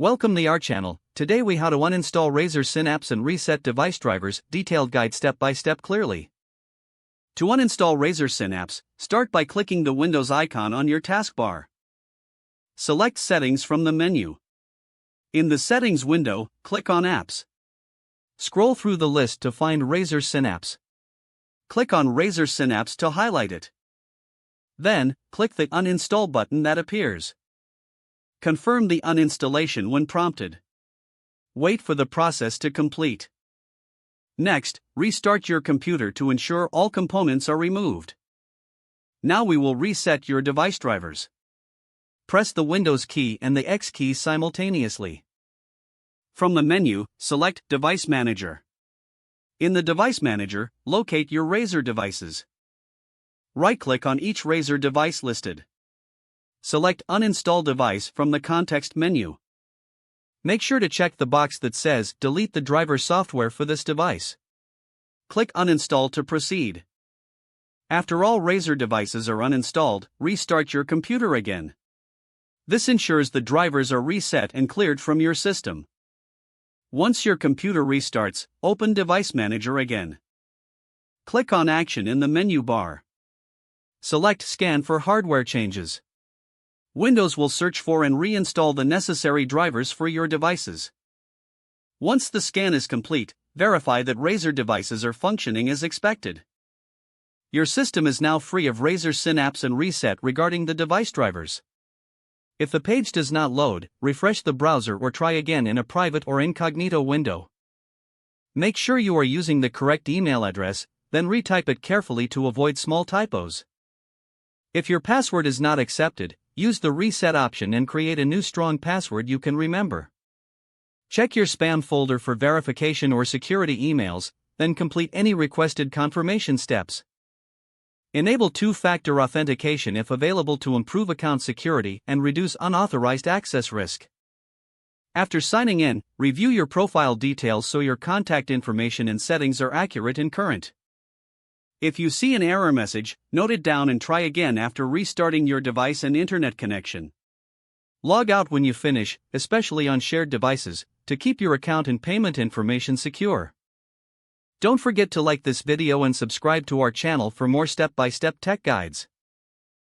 Welcome to our channel. Today we how to uninstall Razer Synapse and reset device drivers, detailed guide step by step clearly. To uninstall Razer Synapse, start by clicking the Windows icon on your taskbar. Select Settings from the menu. In the Settings window, click on Apps. Scroll through the list to find Razer Synapse. Click on Razer Synapse to highlight it. Then, click the Uninstall button that appears. Confirm the uninstallation when prompted. Wait for the process to complete. Next, restart your computer to ensure all components are removed. Now we will reset your device drivers. Press the Windows key and the X key simultaneously. From the menu, select Device Manager. In the Device Manager, locate your Razer devices. Right-click on each Razer device listed. Select Uninstall Device from the context menu. Make sure to check the box that says Delete the driver software for this device. Click Uninstall to proceed. After all Razer devices are uninstalled, restart your computer again. This ensures the drivers are reset and cleared from your system. Once your computer restarts, open Device Manager again. Click on Action in the menu bar. Select Scan for hardware changes. Windows will search for and reinstall the necessary drivers for your devices. Once the scan is complete, verify that Razer devices are functioning as expected. Your system is now free of Razer Synapse and reset regarding the device drivers. If the page does not load, refresh the browser or try again in a private or incognito window. Make sure you are using the correct email address, then retype it carefully to avoid small typos. If your password is not accepted, use the reset option and create a new strong password you can remember. Check your spam folder for verification or security emails, then complete any requested confirmation steps. Enable two-factor authentication if available to improve account security and reduce unauthorized access risk. After signing in, review your profile details so your contact information and settings are accurate and current. If you see an error message, note it down and try again after restarting your device and internet connection. Log out when you finish, especially on shared devices, to keep your account and payment information secure. Don't forget to like this video and subscribe to our channel for more step-by-step tech guides.